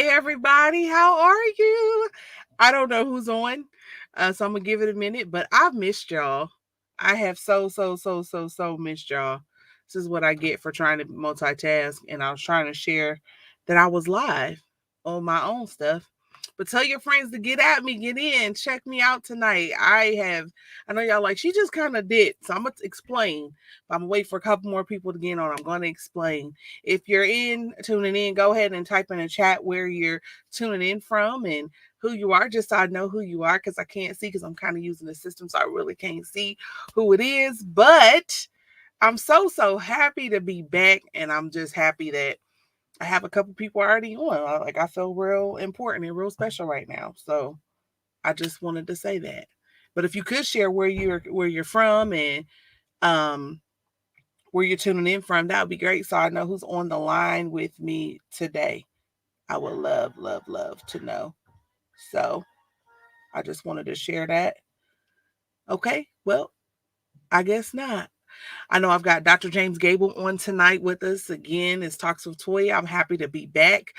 Hey everybody, how are you? I don't know who's on, so I'm gonna give it a minute. But I've missed y'all. I have so missed y'all. This is what I get for trying to multitask, and I was trying to share that I was live on my own stuff. But tell your friends to get at me, get in, check me out tonight. I know y'all like she just kind of did, so I'm gonna explain. But I'm gonna wait for a couple more people to get on. I'm gonna explain. If you're tuning in, go ahead and type in the chat where you're tuning in from and who you are, just so I know who you are, because I can't see because I'm kind of using the system, so I really can't see who it is. But I'm so happy to be back, and I'm just happy that I have a couple people already on. Like I feel real important and real special right now. So I just wanted to say that. But if you could share where you're from and um where you're tuning in from, that would be great. So I know who's on the line with me today. I would love to know. So I just wanted to share that. Okay, well, I guess not. I know I've got Dr. James Gable on tonight with us again. It's Talks with Toya. I'm happy to be back.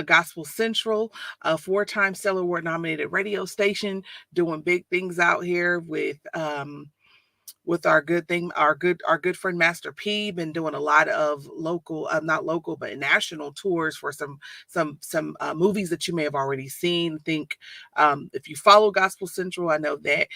Gospel Central, a 4-time Stellar Award nominated radio station, doing big things out here with our good friend Master P. Been doing a lot of local, not local, but national tours for some movies that you may have already seen. Think if you follow Gospel Central, I know that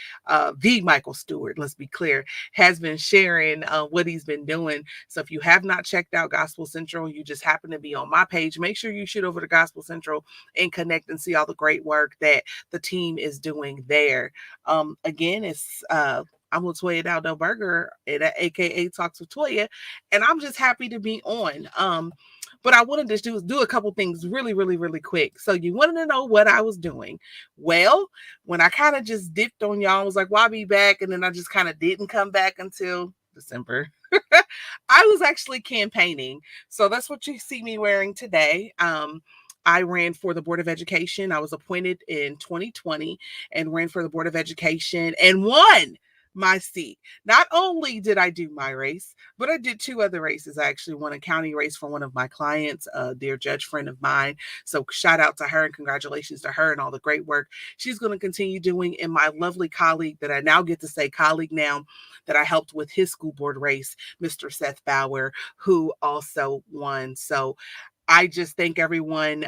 the Michael Stewart, let's be clear, has been sharing what he's been doing. So if you have not checked out Gospel Central, you just happen to be on my page, make sure you shoot over to Gospel Central and connect and see all the great work that the team is doing there. Again, it's I'm Latoya Daldo Burger, aka Talks with Toya, and I'm just happy to be on. But I wanted to do a couple things really quick. So you wanted to know what I was doing. Well, when I kind of just dipped on y'all, I was like, "Well, I'll be back," and then I just kind of didn't come back until December. I was actually campaigning, so that's what you see me wearing today. I ran for the Board of Education. I was appointed in 2020 and ran for the Board of Education and won my seat. Not only did I do my race, but I did 2 other races. I actually won a county race for one of my clients, a dear judge friend of mine. So shout out to her and congratulations to her and all the great work she's going to continue doing. And my lovely colleague that I now get to say colleague now, that I helped with his school board race, Mr. Seth Bauer, who also won. So I just thank everyone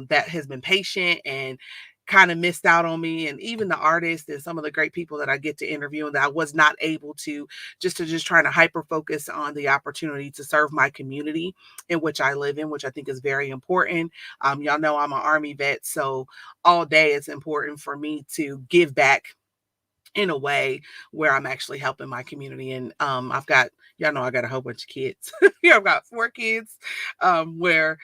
that has been patient and kind of missed out on me, and even the artists and some of the great people that I get to interview and that I was not able to, just trying to hyper focus on the opportunity to serve my community in which I live in, which I think is very important. Y'all know I'm an Army vet, so all day it's important for me to give back in a way where I'm actually helping my community. And I've got, y'all know I got a whole bunch of kids. Yeah, I've got 4 kids where,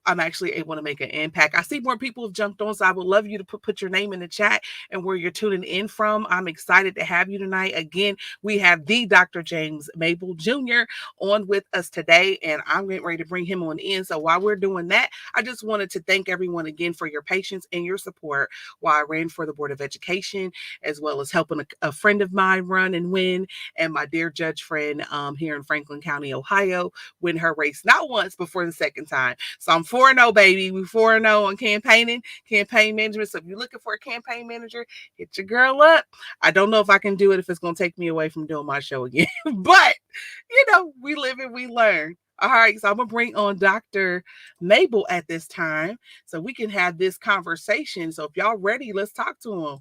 I'm actually able to make an impact. I see more people have jumped on, so I would love you to put your name in the chat and where you're tuning in from. I'm excited to have you tonight. Again, we have the Dr. James Mable Jr. on with us today, and I'm getting ready to bring him on in. So while we're doing that, I just wanted to thank everyone again for your patience and your support while I ran for the Board of Education, as well as helping a friend of mine run and win, and my dear judge friend here in Franklin County, Ohio, win her race not once, but for the second time. So I'm 4-0, baby. We're 4-0 on campaign management. So if you're looking for a campaign manager, hit your girl up. I don't know if I can do it if it's going to take me away from doing my show again, but we live and we learn. All right, so I'm gonna bring on Dr. Mable at this time so we can have this conversation. So if y'all ready, let's talk to him.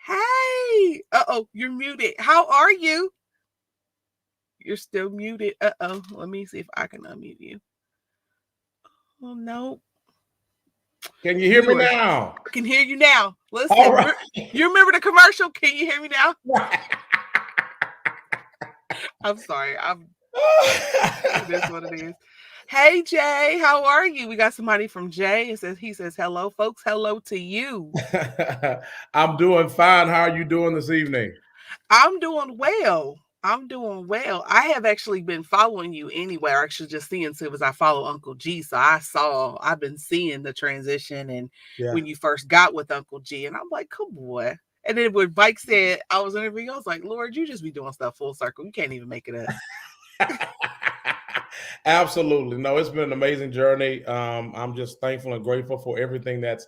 Hey, you're muted. How are you? You're still muted. Let me see if I can unmute you. Oh no. Can you hear me now? I can hear you now. Listen, right. You remember the commercial? Can you hear me now? I'm sorry. It is what it is. Hey Jay, how are you? We got somebody from Jay. He says hello, folks. Hello to you. I'm doing fine. How are you doing this evening? I'm doing well. I have actually been following you anyway, or actually just seeing too, as I follow Uncle G. So I've been seeing the transition and when you first got with Uncle G, and I'm like, cool boy. And then when Mike said I was interviewing, I was like, Lord, you just be doing stuff full circle. You can't even make it up. Absolutely. No, it's been an amazing journey. I'm just thankful and grateful for everything that's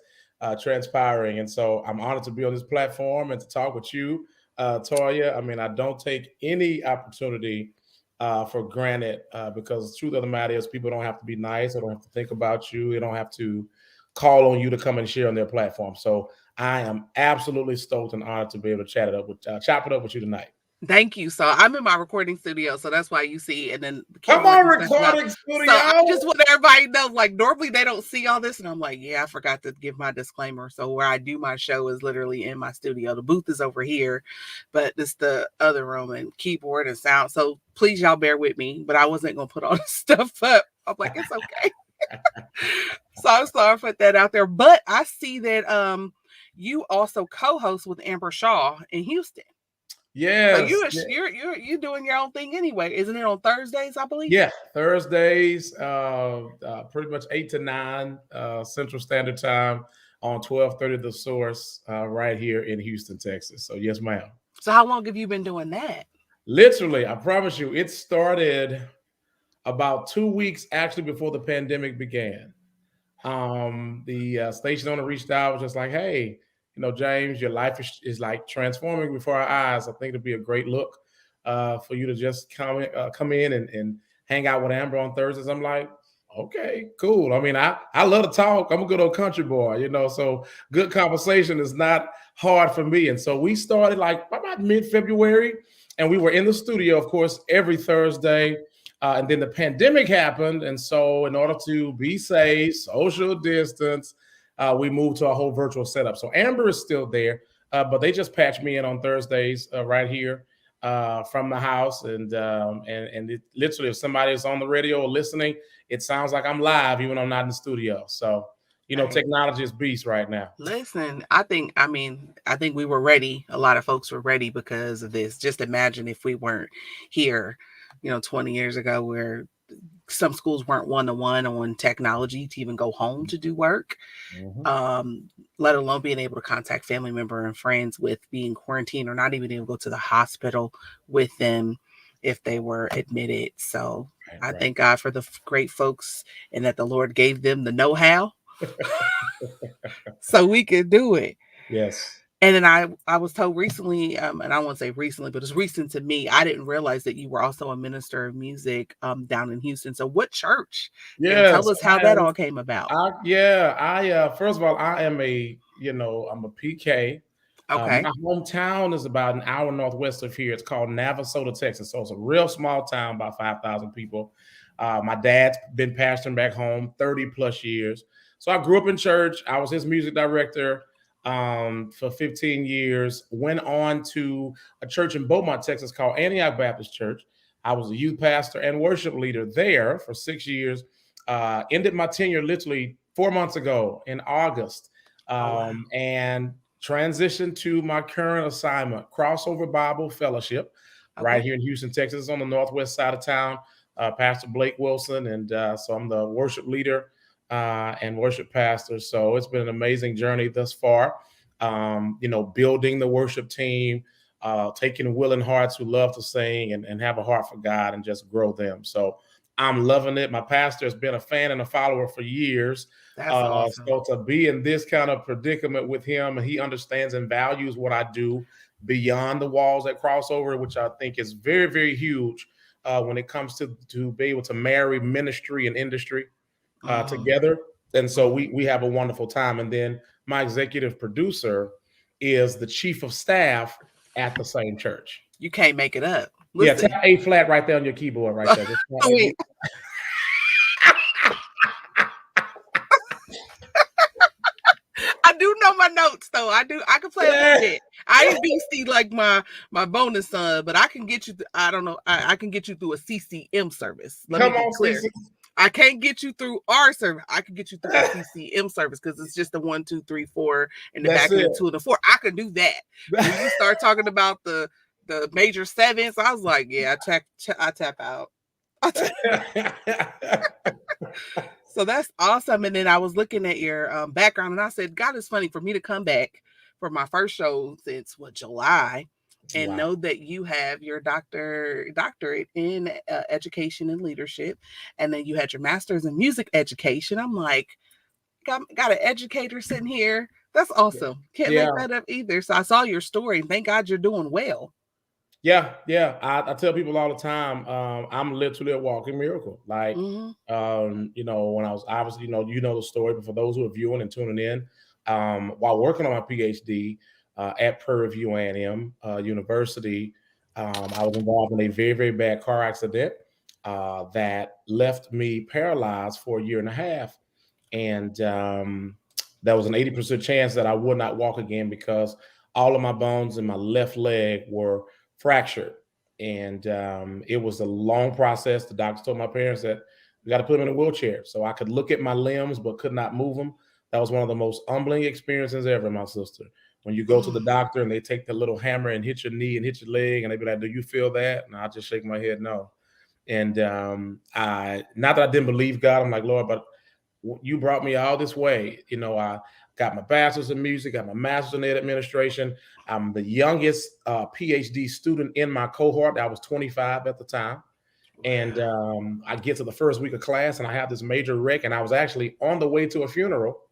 transpiring. And so I'm honored to be on this platform and to talk with you, Toya. I mean, I don't take any opportunity for granted because the truth of the matter is people don't have to be nice. They don't have to think about you. They don't have to call on you to come and share on their platform. So I am absolutely stoked and honored to be able to chop it up with you tonight. Thank you. So I'm in my recording studio, so that's why you see, and then the Come keyboards on, and stuff is out. recording So I studio. just want everybody to know, like normally they don't see all this, and I'm like, yeah, I forgot to give my disclaimer. So where I do my show is literally in my studio. The booth is over here, but it's the other room and keyboard and sound. So please, y'all bear with me. But I wasn't gonna put all this stuff up. I'm like, it's okay. So I'm sorry to put that out there. But I see that you also co-host with Amber Shaw in Houston. So Yes. you're doing your own thing anyway, isn't it on Thursdays? I believe. Yeah, Thursdays, pretty much 8 to 9 Central Standard Time on 12:30 The Source, right here in Houston, Texas. So yes, ma'am. So how long have you been doing that? Literally, I promise you, it started about 2 weeks actually before the pandemic began. The station owner reached out, was just like, "Hey, James, your life is like transforming before our eyes. I think it'd be a great look for you to just come in and hang out with Amber on Thursdays." I'm like, "Okay, cool." I mean, I love to talk. I'm a good old country boy, so good conversation is not hard for me. And so we started like about mid-February, and we were in the studio, of course, every Thursday. And then the pandemic happened. And so, in order to be safe, social distance, we moved to a whole virtual setup. So, Amber is still there, but they just patch me in on Thursdays right here from the house. And it, literally, if somebody is on the radio or listening, it sounds like I'm live, even though I'm not in the studio. So, Hey, technology is beast right now. listen, I think we were ready. A lot of folks were ready because of this. Just imagine if we weren't here, 20 years ago, where some schools weren't one-to-one on technology to even go home to do work. Mhm. um, let alone being able to contact family member and friends with being quarantined or not even able to go to the hospital with them if they were admitted. So Right, I right. thank God for the great folks and that the Lord gave them the know-how so we could do it. Yes. And then I was told recently, and I won't say recently, but it's recent to me. I didn't realize that you were also a minister of music down in Houston. So what church? And Yes. tell us how that all came about. I first of all, I am I'm a PK. Okay. My hometown is about an hour northwest of here. It's called Navasota, Texas. So it's a real small town, about 5,000 people. My dad's been pastoring back home 30 plus years. So I grew up in church. I was his music director for 15 years. Went on to a church in Beaumont, Texas called Antioch Baptist Church. I was a youth pastor and worship leader there for 6 years. Ended my tenure literally 4 months ago in August, Oh wow. and transitioned to my current assignment, Crossover Bible Fellowship, right Okay. here in Houston, Texas, on the northwest side of town. Pastor Blake Wilson, and so I'm the worship leader and worship pastor. So it's been an amazing journey thus far. Building the worship team, taking willing hearts who love to sing and have a heart for God and just grow them. So I'm loving it. My pastor has been a fan and a follower for years. That's awesome. So to be in this kind of predicament with him, and he understands and values what I do beyond the walls at Crossover, which I think is very, very huge when it comes to be able to marry ministry and industry Mhm, together. And so mhm. we have a wonderful time. And then my executive producer is the chief of staff at the same church. You can't make it up. Yeah, Listen. tap A flat right there on your keyboard right there. Just tap A. Wait, I do know my notes though. I do. I can play a little Yeah. bit. I ain't beastie like my bonus son, but I can get you. I don't know. I can get you through a CCM service. Let me Come be on, clear. CC. I can't get you through our service. I can get you through a CCM service because it's just the 1, 2, 3, 4 in the That's back and it. the 2 and the 4. I can do that. When you start talking about the major sevens, I was like, yeah, I tap out. So that's awesome. And then I was looking at your background and I said, God, it's funny for me to come back for my first show since what, July. and Wow. know that you have your doctorate in education and leadership, and then you had your master's in music education. I'm like, got an educator sitting here. That's awesome. Can't Yeah. make that up either. So I saw your story, and thank God you're doing well. Yeah, yeah. I tell people all the time, I'm literally a walking miracle. Like, Hmm. when I was obviously, you know the story, but for those who are viewing and tuning in, while working on my PhD at Prairie View A&M University, I was involved in a very, very bad car accident that left me paralyzed for a year and a half. And there was an 80% chance that I would not walk again because all of my bones in my left leg were fractured. And it was a long process. The doctor told my parents that we got to put him in a wheelchair. So I could look at my limbs but could not move them. That was one of the most humbling experiences ever, my sister. When you go to the Mm. doctor and they take the little hammer and hit your knee and hit your leg, and they be like, "Do you feel that?" And I just shake my head, no. And I, not that I didn't believe God, I'm like, Lord, but you brought me all this way. I got my bachelor's in music, got my master's in ed administration. I'm the youngest PhD student in my cohort. I was 25 at the time. And Wow. I get to the first week of class and I have this major wreck. And I was actually on the way to a funeral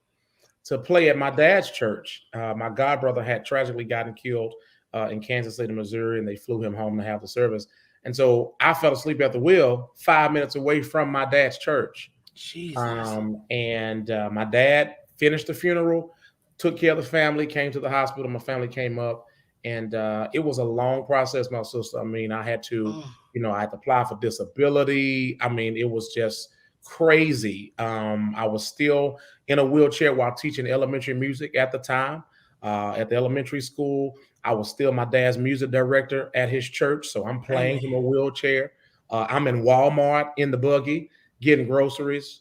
to play at my dad's church. My godbrother had tragically gotten killed in Kansas City, Missouri, and they flew him home to have the service. And so I fell asleep at the wheel 5 minutes away from my dad's church. Jesus. And my dad finished the funeral, took care of the family, came to the hospital. My family came up, and it was a long process, my sister. I mean, I had to, Mm. I had to apply for disability. I mean, it was just crazy. I was still in a wheelchair while teaching elementary music at the time. At the elementary school, I was still my dad's music director at his church, so I'm playing from a Amen. wheelchair. I'm in Walmart in the buggy getting groceries,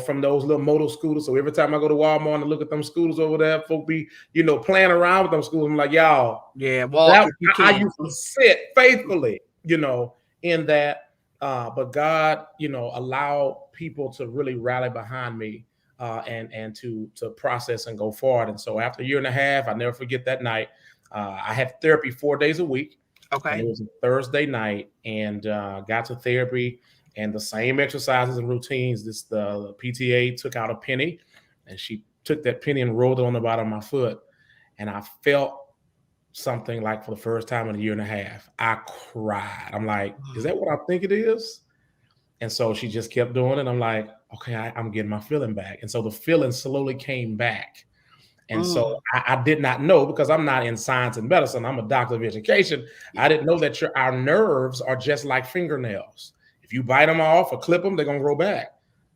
from those little motor scooters. So every time I go to Walmart and look at them scooters over there, folk be, playing around with them scooters. I'm like, y'all, Yeah, walk that if you I can. used to sit faithfully, in that. But God, allowed people to really rally behind me and to process and go forward. And so after a year and a half, I never forget that night. I had therapy 4 days a week, and it Okay. was a Thursday night, and got to therapy and the same exercises and routines. The PTA took out a penny, and she took that penny and rolled it on the bottom of my foot, and I felt something like for the first time in a year and a half. I cried. I'm like, is Mm. that what I think it is? And so she just kept doing it. I'm like, okay, I'm getting my feeling back. And so the feeling slowly came back. And so Mm. I did not know, because I'm not in science and medicine. I'm a doctor of education. I Yeah. didn't know that our nerves are just like fingernails. If you bite them off or clip them, they're going to grow back.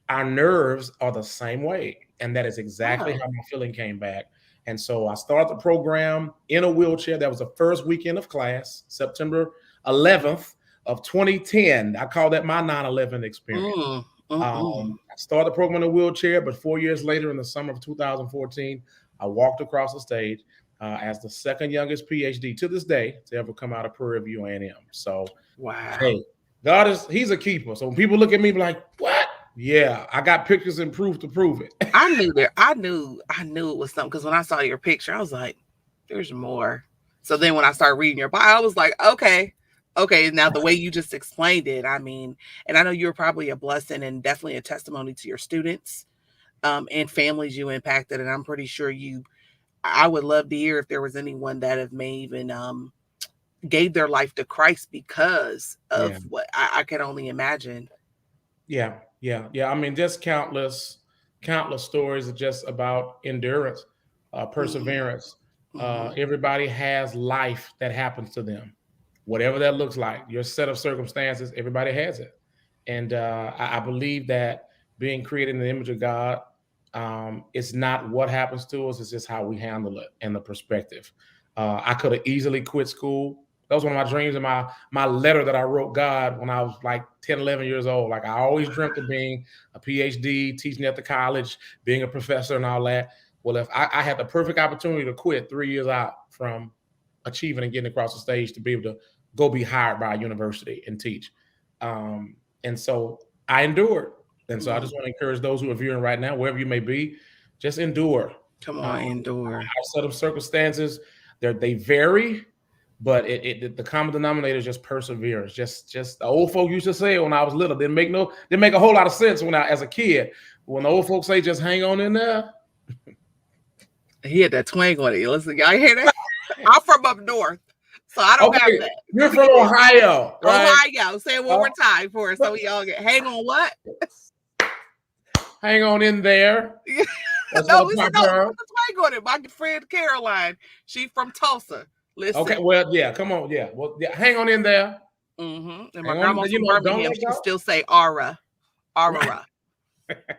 Our nerves are the same way. And that is exactly Wow. how my feeling came back. And so I started the program in a wheelchair. That was the first weekend of class, September 11th of 2010. I call that my 9/11 experience. Mm. Mm-mm. I started the program in a wheelchair, but 4 years later, in the summer of 2014, I walked across the stage as the second youngest PhD to this day to ever come out of Prairie View A&M. So, Wow. hey, He's a keeper. So when people look at me, be like, what? Yeah, I got pictures and proof to prove it. I knew there. I knew it was something because when I saw your picture, I was like, "There's more." So then when I started reading your bio, I was like, "Okay, okay." Now the way you just explained it, I mean, and I know you're probably a blessing and definitely a testimony to your students, and families you impacted. And I'm pretty sure you. I would love to hear if there was anyone that have may even gave their life to Christ because Yeah. of what I can only imagine. Yeah, yeah, yeah. I mean, just countless stories are just about endurance, Hmm. perseverance. Hmm. Everybody has life that happens to them, whatever that looks like. Your set of circumstances, everybody has it, and I believe that being created in the image of God, it's not what happens to us; it's just how we handle it and the perspective. I could have easily quit school. That was one of my dreams and my letter that I wrote God when I was like 10, 11 years old. Like I always dreamt of being a PhD, teaching at the college, being a professor and all that. Well, if I had the perfect opportunity to quit 3 years out from achieving and getting across the stage to be able to go be hired by a university and teach. And so I endured. And so I just Hmm. want to encourage those who are viewing right now, wherever you may be, just endure. Come Our on, endure. set of circumstances, they vary, but the common denominator is just perseverance. Just the old folk used to say when I was little, didn't make a whole lot of sense when I as a kid. When the old folks say just hang on in there. He had that twang on it. Listen, y'all hear that? I'm from up north, so I don't have Okay, that. you're from Ohio, right? Ohio. Say it one more time for us so we all get hang on what? Hang on in there. That's No, what we a said pop no, put girl. the twang on it. My friend Caroline, she from Tulsa. Okay, Listen. well, yeah, come on, yeah. Well, yeah, hang on in there. And my Hang on, grandma's from don't Birmingham. let She go. still say Ara. Right. Arara.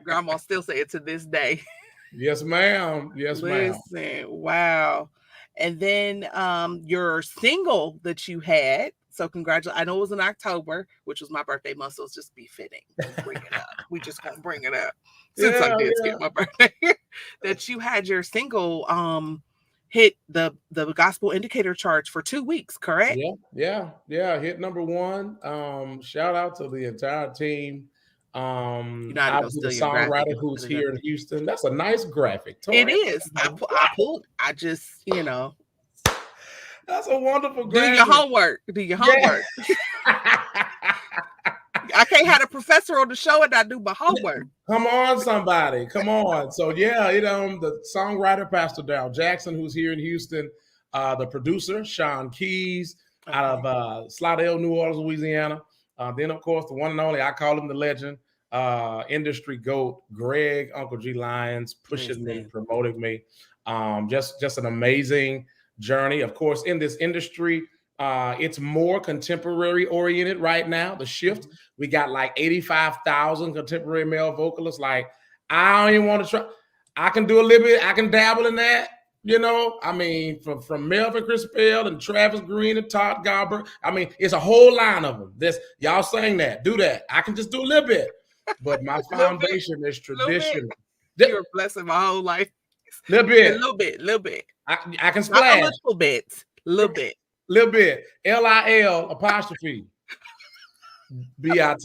Grandma still say it to this day. Yes, ma'am. Yes, ma'am. Listen, wow. And then your single that you had. So congratulations. I know it was in October, which was my birthday month, so it's just befitting to bring it up. We just gonna bring it up since I Yeah, did yeah. skip my birthday. That you had your single hit the gospel indicator charts for 2 weeks, correct? Yeah. Hit number one. Shout out to the entire team. You know how to go Obviously the steal your graphic songwriter and who's put it up here in there. Houston. That's a nice graphic, It Toya. is. I pulled. I just That's a wonderful do your graphic. homework. Do your Yeah. homework. I can't have a professor on the show and not do my homework. Come on, somebody. Come on. So yeah, the songwriter, Pastor Darrell Jackson, who's here in Houston, the producer, Sean Keys, out of Slidell, New Orleans, Louisiana. Then, of course, the one and only, I call him the legend, industry GOAT, Greg, Uncle G Lyons, pushing me, promoting me. Just an amazing journey. Of course, in this industry, it's more contemporary oriented right now. The shift, we got like 85,000 contemporary male vocalists. Like, I don't even want to try. I can do a little bit. I can dabble in that. I mean, from Melvin Crispell and Travis Green and Todd Garber. I mean, it's a whole line of them. Y'all saying that, do that. I can just do a little bit, but my foundation is tradition. You're blessing my whole life. Little bit, little bit. I can splash. Not a little bit, little bit. Little bit. LIL apostrophe BIT.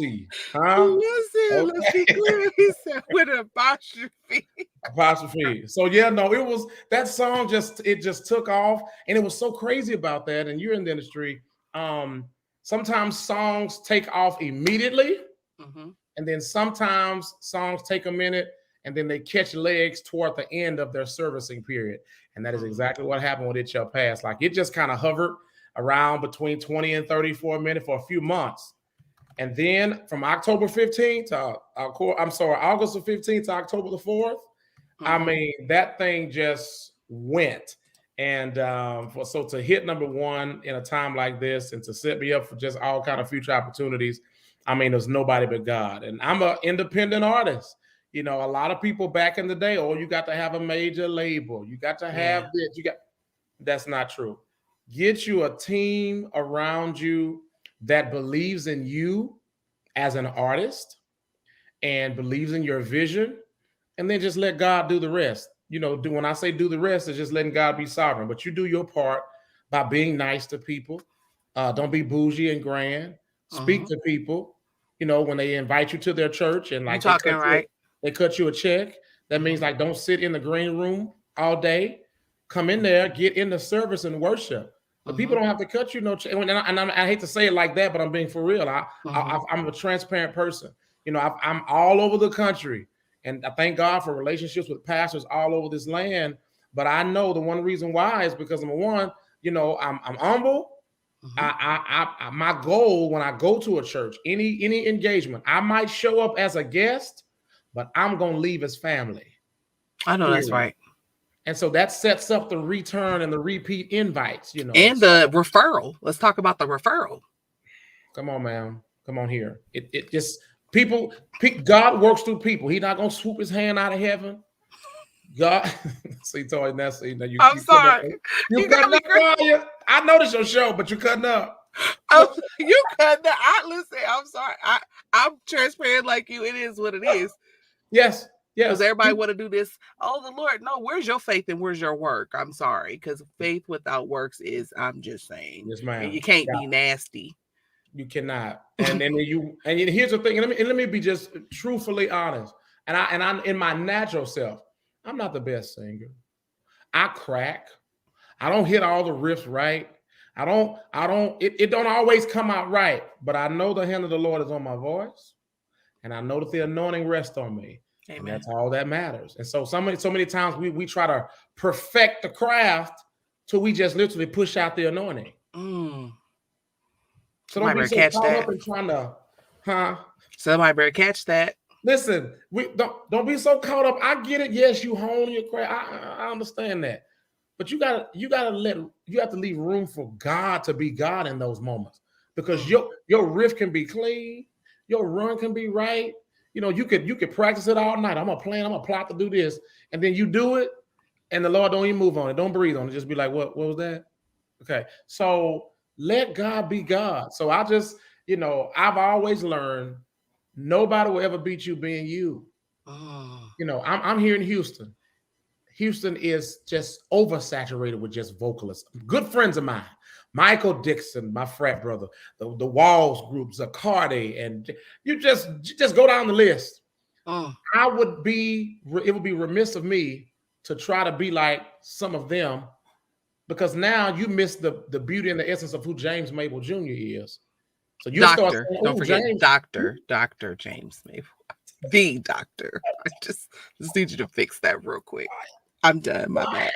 Huh? Listen, let's be clear. He said with an apostrophe. Apostrophe. So yeah, no, it was that song just took off. And it was so crazy about that. And you're in the industry. Sometimes songs take off immediately. And then sometimes songs take a minute and then they catch legs toward the end of their servicing period. And that is exactly what happened with It Shall Pass. Like it just kind of hovered around between 20 and 34 minutes for a few months. And then from October 15th to August the 15th to October the 4th, I mean, that thing just went. And so to hit number one in a time like this and to set me up for just all kind of future opportunities, I mean, there's nobody but God. And I'm an independent artist. A lot of people back in the day, you got to have a major label. You got to have this. That's not true. Get you a team around you that believes in you as an artist and believes in your vision, and then just let God do the rest. When I say do the rest, it's just letting God be sovereign. But you do your part by being nice to people. Don't be bougie and grand. Speak to people. When they invite you to their church and like they cut you a check. That means like don't sit in the green room all day. Come in there, get in the service and worship. The people don't have to cut you no check. And I hate to say it like that, but I'm being for real. I'm a transparent person. I'm all over the country. And I thank God for relationships with pastors all over this land. But I know the one reason why is because number one, I'm humble. My goal when I go to a church, any engagement, I might show up as a guest, but I'm gonna leave as family. I know that's right. And so that sets up the return and the repeat invites, and the referral. Let's talk about the referral. Come on, man. Come on here. It just God works through people. He's not gonna swoop his hand out of heaven. God, see, Toya, you. I'm sorry. You cutting up. I noticed your show, but you cutting up. You cutting up. Listen, I'm sorry. I'm transparent like you. It is what it is. Yes. Because everybody want to do this. Oh, the Lord. No, where's your faith and where's your work? I'm sorry. Because faith without works is, I'm just saying. Yes, ma'am. And you can't be nasty. You cannot. And then here's the thing. And let me be just truthfully honest. And I'm in my natural self. I'm not the best singer. I crack. I don't hit all the riffs right. It don't always come out right, but I know the hand of the Lord is on my voice, and I know that the anointing rests on me. And Amen. that's all that matters. And so so many times we try to perfect the craft till we just literally push out the anointing. Mm. So don't Somebody be better so catch caught up that. in trying to, huh? Somebody better catch that. Listen, we don't be so caught up. I get it. Yes, you hone your craft. I understand that. But you have to leave room for God to be God in those moments. Because Mm. your riff can be clean, your run can be right. You could practice it all night. I'm gonna plot to do this, and then you do it, and the Lord don't even move on it. Don't breathe on it. Just be like, what was that? Okay. So let God be God. So I've always learned nobody will ever beat you being you. Mm. I'm here in Houston. Houston is just oversaturated with just vocalists. Good friends of mine, Michael Dixon, my frat brother, the Walls group, Zacardi, and you just go down the list. Mm. It would be remiss of me to try to be like some of them, because now you miss the beauty and the essence of who James Mable Jr. is. So you'll start Doctor. saying, Don't "Oh, forget James." Dr. James Mable. The doctor. I just need you to fix that real quick. I'm done. My bad.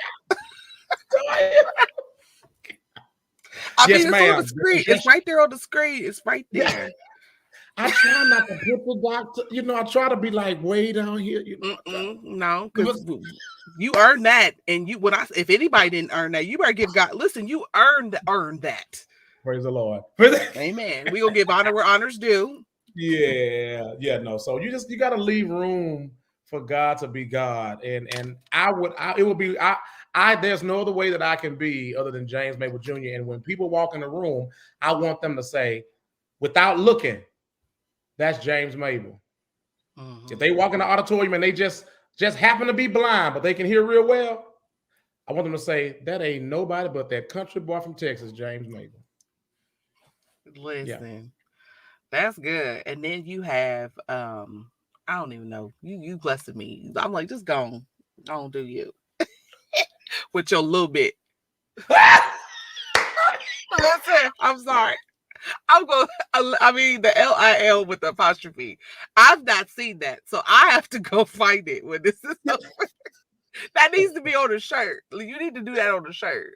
I Yes, mean, it's on the ma'am. screen. It's right there on the screen. It's right there. I try not to put the doctor. I try to be like way down here. No, because you earned that, and if anybody didn't earn that, you better give God. Listen, you earned that. Praise the Lord. Amen. We gonna give honor where honors due. Yeah, no. So you got to leave room for God to be God, and it would be there's no other way that I can be other than James Mable Jr. And when people walk in the room, I want them to say, without looking, that's James Mable. If they walk in the auditorium and they just happen to be blind, but they can hear real well, I want them to say, that ain't nobody but that country boy from Texas, James Mable. Yeah. Listen, that's good. And then you have I don't even know. You blessed me. I'm like, just go on, do you with your little bit. Listen, I'm sorry. I'm going. I mean, the LIL with the apostrophe. I've not seen that, so I have to go find it when this is over. That needs to be on a shirt. You need to do that on a shirt.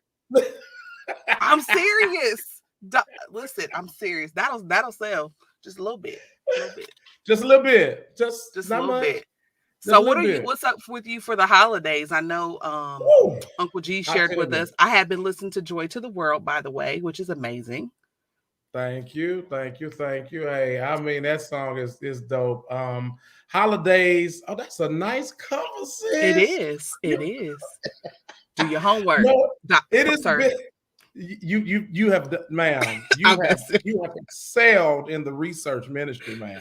I'm serious. Listen, I'm serious. That'll sell just a little bit, Just a little bit, just just a not little much, bit. just So a little bit. what's up with you for the holidays? I know Woo! Uncle G I shared tell with you. us. I have been listening to Joy to the World, by the way, which is amazing. Thank you, thank you, thank you. Hey, I mean that song is dope. Holidays. Oh, that's a nice cover, It sis. is. It is. Do your homework. No, it is Sir. been you have ma'am, I'm messing. you have excelled in the research ministry, ma'am.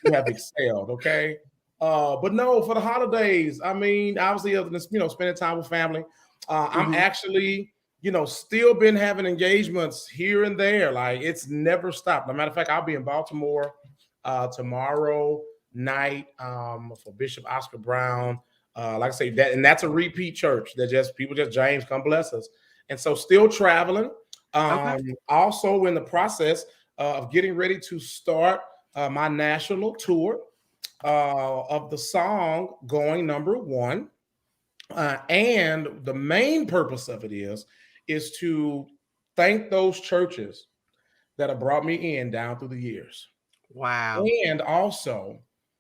You have excelled, okay? But no, for the holidays, I mean, obviously, other than spending time with family, I'm Mhm. actually, still been having engagements here and there. Like it's never stopped. No matter of fact, I'll be in Baltimore tomorrow night for Bishop Oscar Brown. Like I say, that's a repeat church. That just people just James come bless us, and so still traveling. Okay. Also in the process of getting ready to start my national tour of the song going #1. And the main purpose of it is to thank those churches that have brought me in down through the years. Wow. And also,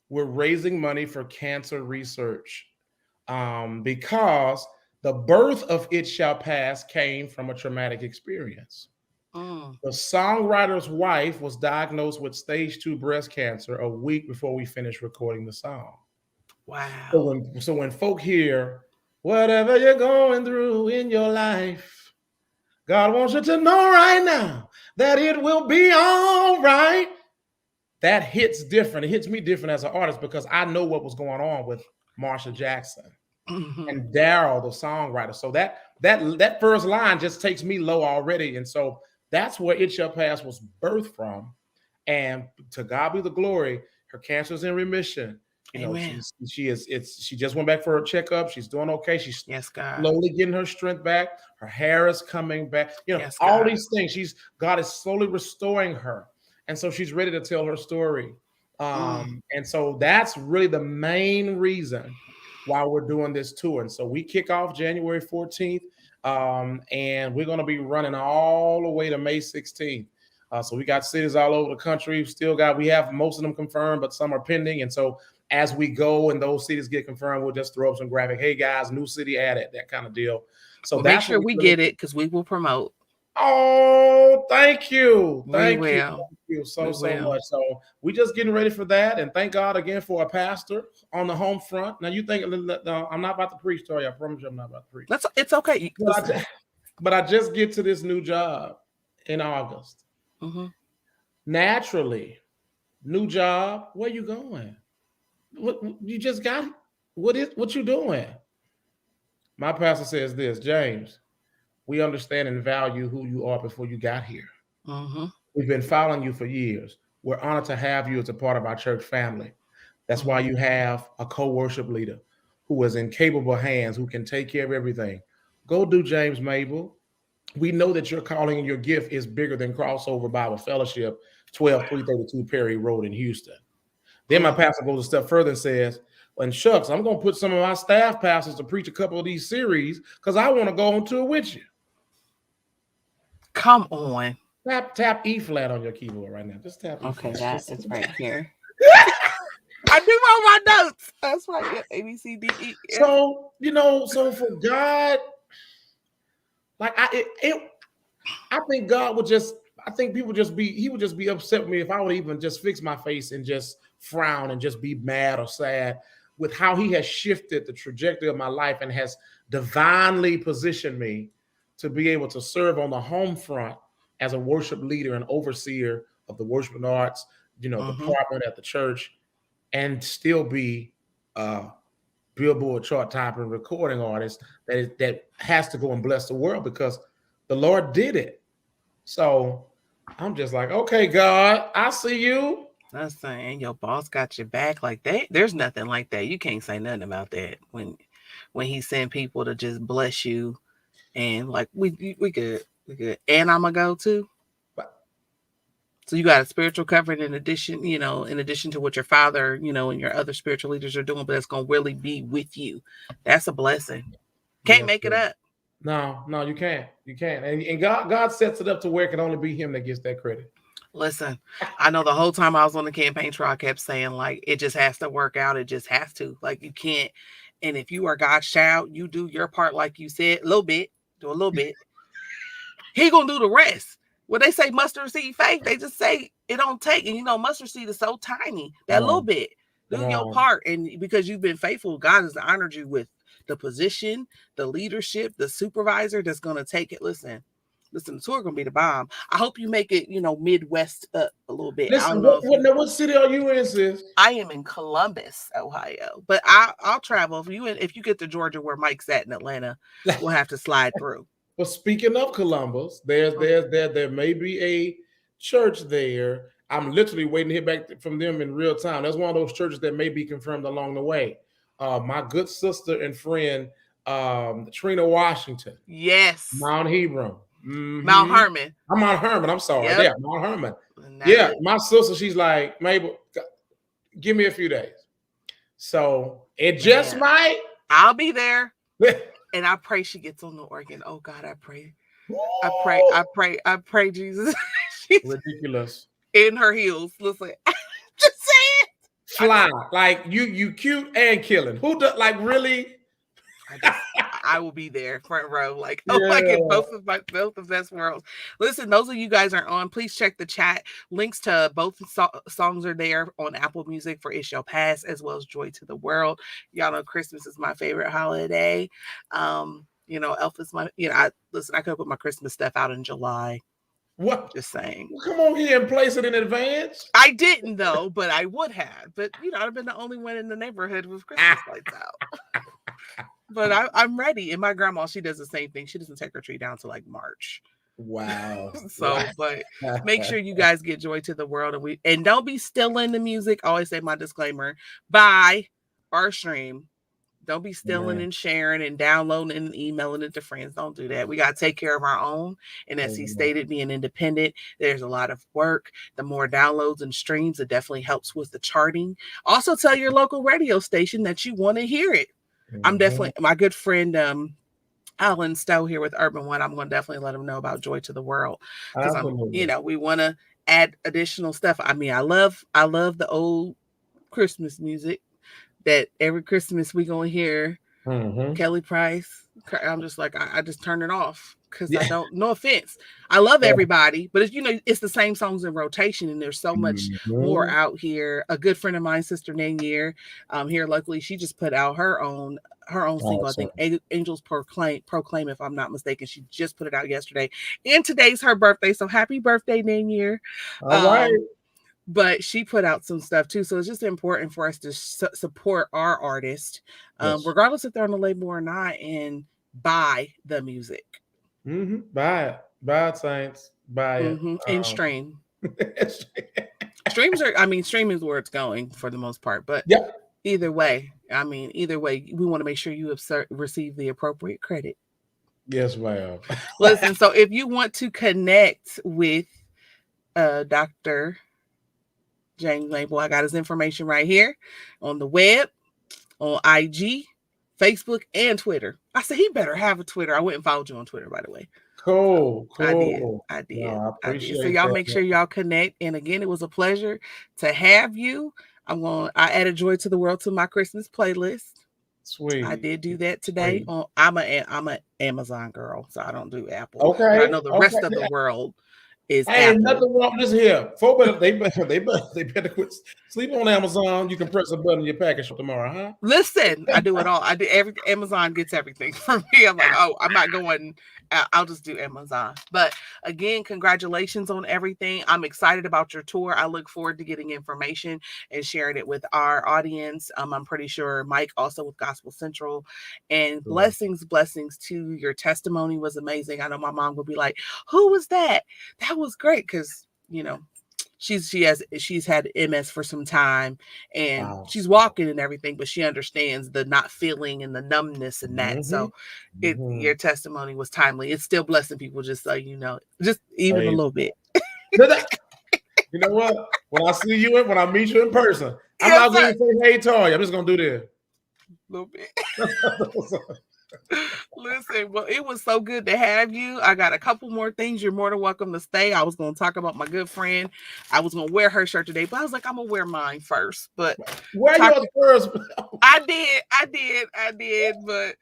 we're raising money for cancer research because the birth of It Shall Pass came from a traumatic experience. Mm. The songwriter's wife was diagnosed with stage 2 breast cancer a week before we finished recording the song. Wow. So when folk hear, whatever you're going through in your life, God wants you to know right now that it will be all right. That hits different. It hits me different as an artist because I know what was going on with Marsha Jackson Mhm. and Daryl, the songwriter. So that first line just takes me low already. And so that's where It Shall Pass was birthed from. And to God be the glory, her cancer's in remission. You know, Amen. she just went back for her checkup. She's doing okay. She's Yes, God. slowly getting her strength back. Her hair is coming back. You know, Yes, all God. these things. God is slowly restoring her, and so she's ready to tell her story. Mm. And so that's really the main reason why we're doing this tour. And so we kick off January 14th, and we're going to be running all the way to May 16th. So we got cities all over the country. We have most of them confirmed, but some are pending. And so as we go and those cities get confirmed, we'll just throw up some graphic. Hey guys, new city added, that kind of deal. So Well, make that's what sure we we really. get it because we will promote. Oh, thank you. We Thank you. will. Thank you We so will. much. So we just getting ready for that. And thank God again for a pastor on the home front. Now you think no, I'm not about to preach, Toya. I promise you I'm not about to preach. It's okay. But Listen. but I just get to this new job in August. Mm-hmm. Naturally, new job. Where you going? What you just got? What you doing? My pastor says this, James. We understand and value who you are before you got here. Mm-hmm. We've been following you for years. We're honored to have you as a part of our church family. That's why Mm-hmm. you have a co-worship leader who is in capable hands, who can take care of everything. Go do James Mable. We know that your calling and your gift is bigger than Crossover Bible Fellowship, 12332 Perry Road in Houston. Then my Mm. pastor goes a step further and says, and shucks, I'm going to put some of my staff pastors to preach a couple of these series because I want to go on tour with you. Come on. Tap E flat on your keyboard right now. Just tap E Okay, flat. that is right here. I do all my notes. That's right. Yeah. A, B, C, D, E. Yeah. So so for God, like I think God would just, I think he would just be upset with me if I would even just fix my face and just frown and just be mad or sad with how he has shifted the trajectory of my life and has divinely positioned me to be able to serve on the home front as a worship leader and overseer of the worship and arts, Mm-hmm. department at the church, and still be Billboard chart topping recording artist that has to go and bless the world because the Lord did it. So I'm just like, okay, God, I see you. That's saying your boss got your back like that. There's nothing like that. You can't say nothing about that when he send people to just bless you and like we good. And I'm gonna go too. But So you got a spiritual covering in addition, in addition to what your father, and your other spiritual leaders are doing, but it's gonna really be with you. That's a blessing. Can't yes, make it sir. up. No, you can't. You can't. And God sets it up to where it can only be him that gets that credit. Listen, I know the whole time I was on the campaign trail, I kept saying, like, it just has to work out. It just has to. Like, you can't. And if you are God's child, you do your part, like you said, a little bit, do a little bit. He going to do the rest. When they say mustard seed faith, they just say it don't take. And, mustard seed is so tiny, that Come little on. bit. Come Do your on. part. And because you've been faithful, God has honored you with the position, the leadership, the supervisor that's going to take it. Listen, the tour gonna be the bomb. I hope you make it, Midwest up a little bit. I Listen, don't know if you. what city are you in, sis? I am in Columbus, Ohio, but I'll travel if you get to Georgia where Mike's at in Atlanta, we'll have to slide through. Well, speaking of Columbus, there may be a church there. I'm literally waiting to hear back from them in real time. That's one of those churches that may be confirmed along the way. My good sister and friend, Trina Washington, Yes, Mount Hebron. Mount Mm-hmm. Herman. I'm Mount Herman. I'm sorry. Yep. Yeah, Mount Herman. Yeah, It. my sister, she's like, Mabel, give me a few days. So it just might. I'll be there. And I pray she gets on the organ. Oh God, I pray. I pray, Jesus. She's ridiculous. In her heels. Listen, just saying. Fly. Like you cute and killing. Who does like really? I will be there front row, like I get both of best worlds. Listen, those of you guys are on, please check the chat. Links to both songs are there on Apple Music for It Shall Pass, as well as Joy to the World. Y'all know Christmas is my favorite holiday. Elf is my, I could put my Christmas stuff out in July. What? Just saying. Well, come on here and place it in advance. I didn't though, but I would have. But I've been the only one in the neighborhood with Christmas lights out. But I'm ready. And my grandma, she does the same thing. She doesn't take her tree down to like March. Wow. Wow. So, but make sure you guys get Joy to the World, and don't be stealing the music. I always say my disclaimer: buy or stream. Don't be stealing Amen. and sharing and downloading and emailing it to friends. Don't do that. We got to take care of our own. And as he Amen. stated, being independent, there's a lot of work. The more downloads and streams, it definitely helps with the charting. Also, tell your local radio station that you want to hear it. I'm Mhm. definitely my good friend Alan Stowe here with Urban One. I'm going to definitely let him know about Joy to the World because Absolutely. we want to add additional stuff. I mean, I love the old Christmas music that every Christmas we gonna hear Mhm. Kelly Price. I'm just like I just turn it off because I Yeah. don't. No offense, I love everybody, but it's it's the same songs in rotation, and there's so much more Mhm. out here. A good friend of mine, Sister Nanier, here locally, she just put out her own single. I Awesome. think Angels Proclaim, if I'm not mistaken. She just put it out yesterday, and today's her birthday. So happy birthday, Nanier. All right. Um, but she put out some stuff too. So it's just important for us to support our artist, Yes. regardless if they're on the label or not, and buy the music. Buy it. Buy it, Saints. Buy it. And stream. Yes. Streaming is where it's going for the most part. But Yep. either way, we want to make sure you have received the appropriate credit. Yes, ma'am. Listen, so if you want to connect with Dr. James Mable, I got his information right here on the web, on IG, Facebook, and Twitter. I said he better have a Twitter. I went and followed you on Twitter, by the way. So Cool. I did. Cool. I No, did. I I did. So appreciate y'all make that. sure y'all connect. And again, it was a pleasure to have you. I added Joy to the World to my Christmas playlist. I Sweet. did do that today. Sweet. I'm a Amazon girl, so I don't do Apple. But I Okay. know the rest of the Okay. world is Hey, Apple. nothing wrong with this here. Folk better they better quit sleep on Amazon. You can press a button in your package tomorrow, Listen, I do it all. I do every Amazon gets everything from me. I'm like, oh, I'm not going. I'll just do Amazon. But again, congratulations on everything. I'm excited about your tour. I look forward to getting information and sharing it with our audience. I'm pretty sure Mike also with Gospel Central. And huh? blessings to your testimony was amazing. I know my mom would be like, "Who was that? That was great," because she's had MS for some time and Wow. she's walking and everything, but she understands the not feeling and the numbness and that. Mm-hmm. So Mm-hmm. your testimony was timely. It's still blessing people, just so you know, just even a Praise. little bit. You know what? When I meet you in person, I'm Yes, not going sir. to say, "Hey, Toya." I'm just going to do this. A little bit. Listen, well, it was so good to have you. I got a couple more things. You're more than welcome to stay. I was going to talk about my good friend. I was going to wear her shirt today, but I was like, I'm going to wear mine first. But Wear talk. yours first. I did. But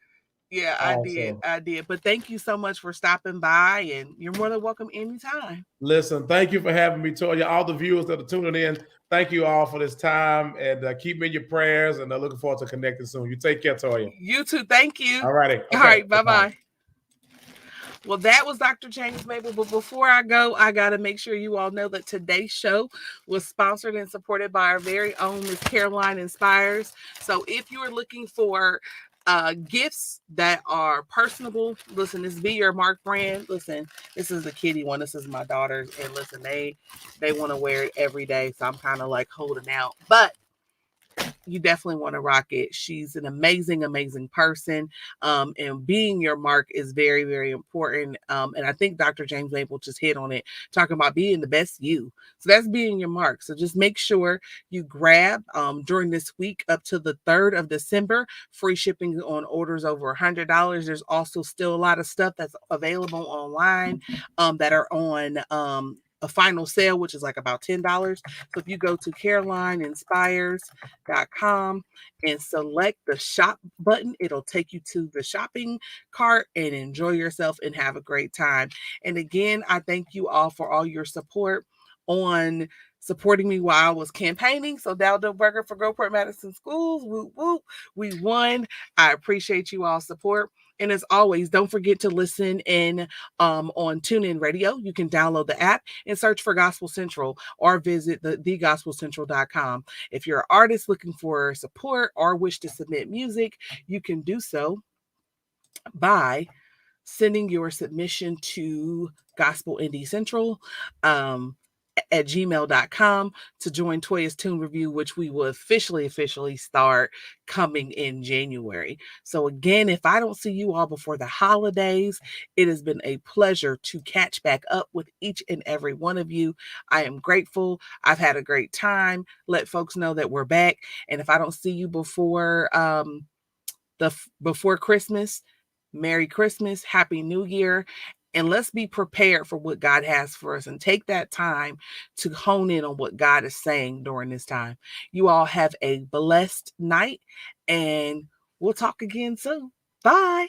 yeah, I did. Awesome. I did. But thank you so much for stopping by, and you're more than welcome anytime. Listen, thank you for having me, Toya. All the viewers that are tuning in, thank you all for this time, and keep me in your prayers. And looking forward to connecting soon. You take care, Toya. You too. Thank you. All righty. All Okay. right. Bye Bye. bye. Well, that was Dr. James Mabel. But before I go, I got to make sure you all know that today's show was sponsored and supported by our very own Miss Caroline Inspires. So if you are looking for gifts that are personable, listen, this Be Your Mark brand. Listen, this is the kitty one. This is my daughter's. And listen, they want to wear it every day. So I'm kind of like holding out. But you definitely want to rock it. She's an amazing, amazing person. And being your mark is very, very important. And I think Dr. James Mabel just hit on it, talking about being the best you. So that's being your mark. So just make sure you grab during this week up to the 3rd of December, free shipping on orders over $100. There's also still a lot of stuff that's available online that are on a final sale, which is like about $10. So if you go to carolineinspires.com and select the shop button, it'll take you to the shopping cart and enjoy yourself and have a great time. And again, I thank you all for all your support on supporting me while I was campaigning. So Daldo Burger for Gulfport Madison Schools. Whoop, whoop. We won. I appreciate you all support. And as always, don't forget to listen in on TuneIn Radio. You can download the app and search for Gospel Central or visit thegospelcentral.com. If you're an artist looking for support or wish to submit music, you can do so by sending your submission to Gospel Indie Central. At gmail.com to join Toya's Tune Review, which we will officially start coming in January. So again, if I don't see you all before the holidays, it has been a pleasure to catch back up with each and every one of you. I am grateful. I've had a great time. Let folks know that we're back. And if I don't see you before Christmas, Merry Christmas, Happy New Year. And let's be prepared for what God has for us and take that time to hone in on what God is saying during this time. You all have a blessed night, and we'll talk again soon. Bye.